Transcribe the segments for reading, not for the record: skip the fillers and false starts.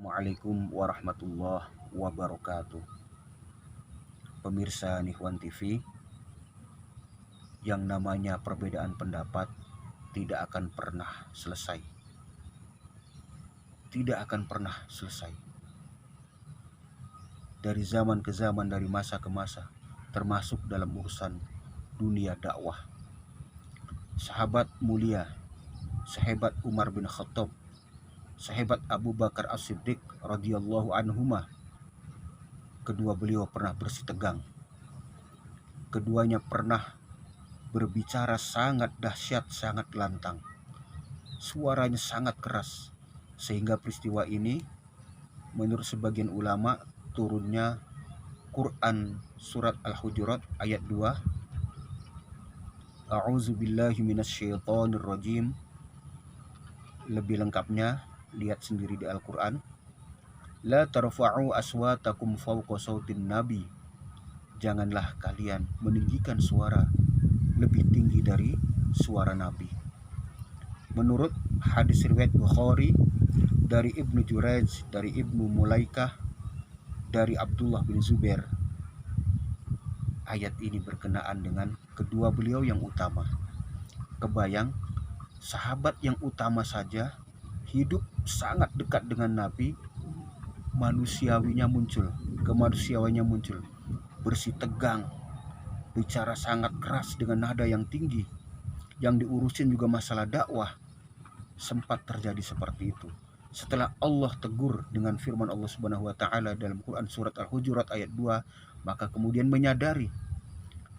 Assalamualaikum warahmatullahi wabarakatuh. Pemirsa Nihwan TV, yang namanya perbedaan pendapat tidak akan pernah selesai. Tidak akan pernah selesai. Dari zaman ke zaman, dari masa ke masa, termasuk dalam urusan dunia dakwah. Sahabat mulia, sehebat Umar bin Khattab, sehebat Abu Bakar As-Siddiq radhiyallahu anhuma, kedua beliau pernah bersih tegang. Keduanya pernah berbicara sangat dahsyat, sangat lantang. Suaranya sangat keras, sehingga peristiwa ini menurut sebagian ulama turunnya Quran surat Al-Hujurat ayat 2. A'udzubillahi minasyaitonirrajim. Lebih lengkapnya lihat sendiri di Al-Quran. La tarfa'u aswatakum fawqa sautin nabi. Janganlah kalian meninggikan suara lebih tinggi dari suara Nabi. Menurut hadis riwayat Bukhari dari Ibnu Jurayj, dari Ibnu Mulaikah, dari Abdullah bin Zubair, ayat ini berkenaan dengan kedua beliau yang utama. Kebayang, sahabat yang utama saja hidup sangat dekat dengan Nabi, manusiawinya muncul, kemanusiawinya muncul, bersih tegang, bicara sangat keras dengan nada yang tinggi. Yang diurusin juga masalah dakwah. Sempat terjadi seperti itu. Setelah Allah tegur dengan firman Allah Subhanahu wa taala dalam Quran surat Al-Hujurat ayat 2, maka kemudian menyadari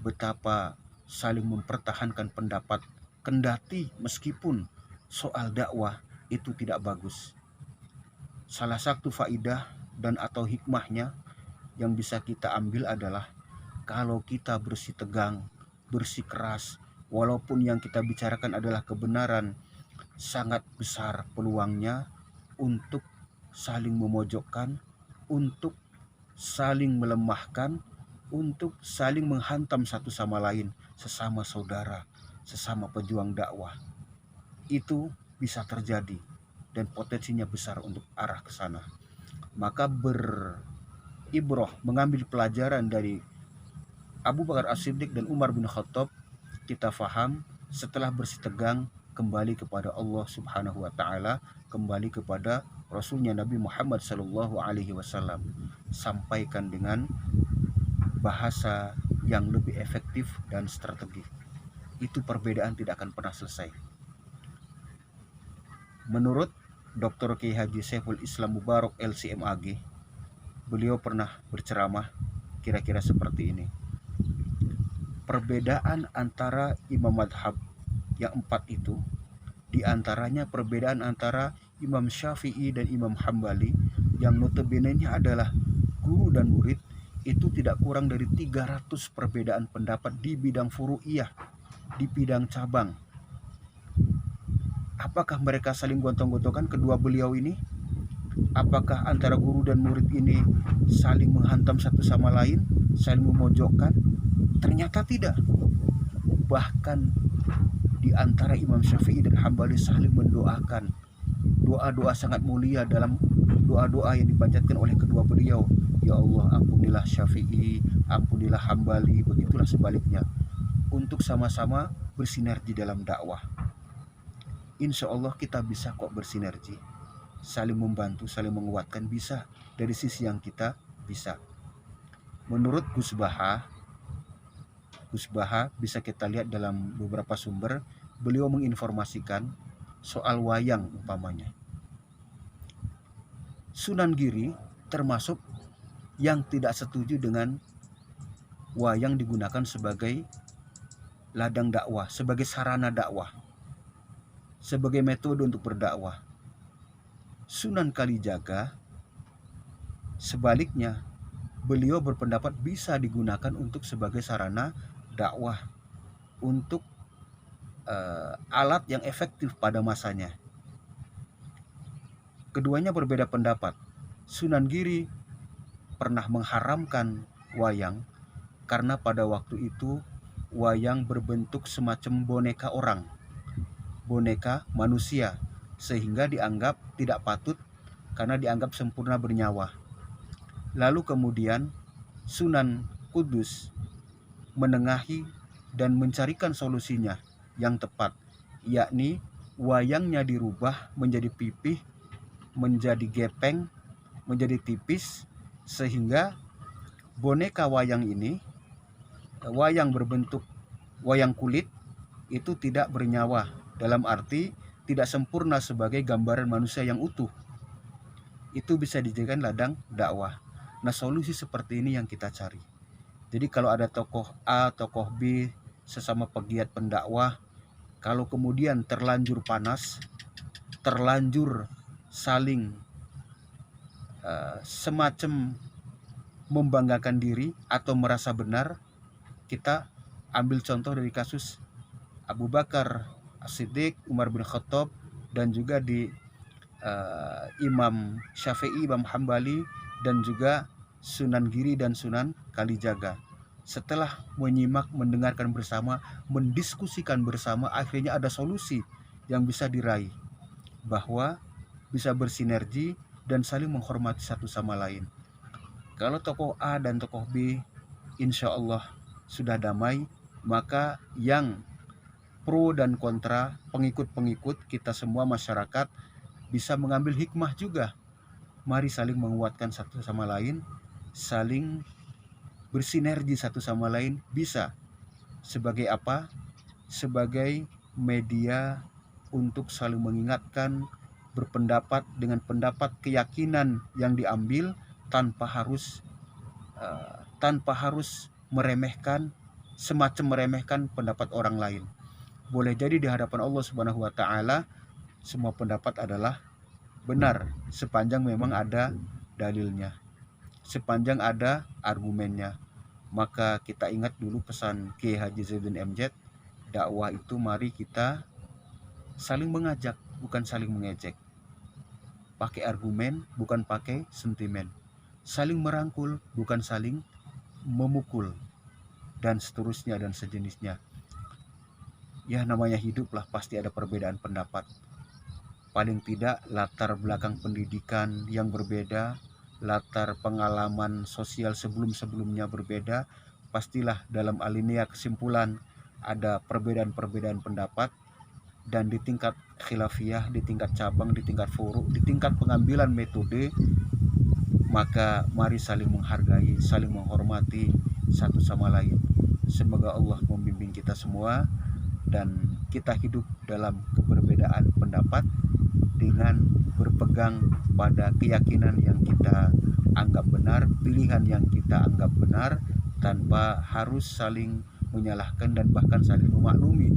betapa saling mempertahankan pendapat, kendati meskipun soal dakwah itu tidak bagus. Salah satu faidah dan atau hikmahnya yang bisa kita ambil adalah kalau kita bersih tegang, bersih keras, walaupun yang kita bicarakan adalah kebenaran, sangat besar peluangnya untuk saling memojokkan, untuk saling melemahkan, untuk saling menghantam satu sama lain, sesama saudara, sesama pejuang dakwah. Itu bisa terjadi dan potensinya besar untuk arah ke sana. Maka beribroh, mengambil pelajaran dari Abu Bakar As-Siddiq dan Umar bin Khattab, kita faham setelah bersih tegang kembali kepada Allah Subhanahu wa taala, kembali kepada Rasulnya Nabi Muhammad sallallahu alaihi wasallam. Sampaikan dengan bahasa yang lebih efektif dan strategis. Itu perbedaan tidak akan pernah selesai. Menurut Dr. Kiai Haji Saiful Islam Mubarak LCMAG, beliau pernah berceramah kira-kira seperti ini. Perbedaan antara imam madhab yang 4 itu, diantaranya perbedaan antara Imam Syafi'i dan Imam Hambali, yang notabene-nya adalah guru dan murid, itu tidak kurang dari 300 perbedaan pendapat di bidang furu'iyah, di bidang cabang. Apakah mereka saling gontong-gontokan kedua beliau ini? Apakah antara guru dan murid ini saling menghantam satu sama lain, saling memojokkan? Ternyata tidak. Bahkan di antara Imam Syafi'i dan Hambali saling mendoakan. Doa-doa sangat mulia dalam doa-doa yang dipanjatkan oleh kedua beliau. Ya Allah, ampunilah Syafi'i, ampunilah Hambali, begitulah sebaliknya. Untuk sama-sama bersinergi dalam dakwah. Insya Allah kita bisa kok bersinergi. Saling membantu, saling menguatkan, bisa dari sisi yang kita bisa. Menurut Gus Baha bisa kita lihat dalam beberapa sumber, beliau menginformasikan soal wayang umpamanya. Sunan Giri termasuk yang tidak setuju dengan wayang digunakan sebagai ladang dakwah, sebagai sarana dakwah, sebagai metode untuk berdakwah. Sunan Kalijaga sebaliknya, beliau berpendapat bisa digunakan untuk sebagai sarana dakwah, untuk alat yang efektif pada masanya. Keduanya berbeda pendapat. Sunan Giri pernah mengharamkan wayang karena pada waktu itu wayang berbentuk semacam boneka orang, boneka manusia, sehingga dianggap tidak patut karena dianggap sempurna bernyawa. Lalu kemudian Sunan Kudus menengahi dan mencarikan solusinya yang tepat, yakni wayangnya dirubah menjadi pipih, menjadi gepeng, menjadi tipis, sehingga boneka wayang ini, wayang berbentuk wayang kulit, itu tidak bernyawa, dalam arti tidak sempurna sebagai gambaran manusia yang utuh. Itu bisa dijadikan ladang dakwah. Nah, solusi seperti ini yang kita cari. Jadi kalau ada tokoh A, tokoh B, sesama pegiat pendakwah, kalau kemudian terlanjur panas, terlanjur saling semacam membanggakan diri atau merasa benar, kita ambil contoh dari kasus Abu Bakar As-Siddiq, Umar bin Khattab, dan juga di Imam Syafi'i, Imam Hambali, dan juga Sunan Giri dan Sunan Kalijaga. Setelah menyimak, mendengarkan bersama, mendiskusikan bersama, akhirnya ada solusi yang bisa diraih, bahwa bisa bersinergi dan saling menghormati satu sama lain. Kalau tokoh A dan tokoh B insya Allah sudah damai, maka yang pro dan kontra, pengikut-pengikut kita semua masyarakat bisa mengambil hikmah juga. Mari saling menguatkan satu sama lain, saling bersinergi satu sama lain. Bisa sebagai apa? Sebagai media untuk saling mengingatkan, berpendapat dengan pendapat keyakinan yang diambil tanpa harus meremehkan, semacam meremehkan pendapat orang lain. Boleh jadi di hadapan Allah Subhanahu wa taala semua pendapat adalah benar sepanjang memang ada dalilnya, sepanjang ada argumennya. Maka kita ingat dulu pesan Kiai Haji Zainuddin MZ, dakwah itu mari kita saling mengajak, bukan saling mengejek. Pakai argumen, bukan pakai sentimen. Saling merangkul, bukan saling memukul, dan seterusnya dan sejenisnya. Ya, namanya hidup lah, pasti ada perbedaan pendapat. Paling tidak latar belakang pendidikan yang berbeda, latar pengalaman sosial sebelum-sebelumnya berbeda, pastilah dalam alinea kesimpulan ada perbedaan-perbedaan pendapat. Dan di tingkat khilafiyah, di tingkat cabang, di tingkat furu, di tingkat pengambilan metode, maka mari saling menghargai, saling menghormati satu sama lain. Semoga Allah membimbing kita semua dan kita hidup dalam keberbedaan pendapat dengan berpegang pada keyakinan yang kita anggap benar, pilihan yang kita anggap benar, tanpa harus saling menyalahkan dan bahkan saling memaklumi.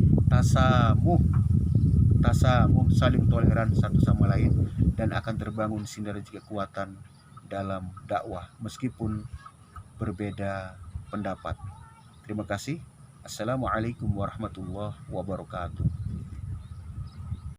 Tasamuh, saling toleran satu sama lain, dan akan terbangun sinergi kekuatan dalam dakwah meskipun berbeda pendapat. Terima kasih. Assalamualaikum warahmatullahi wabarakatuh.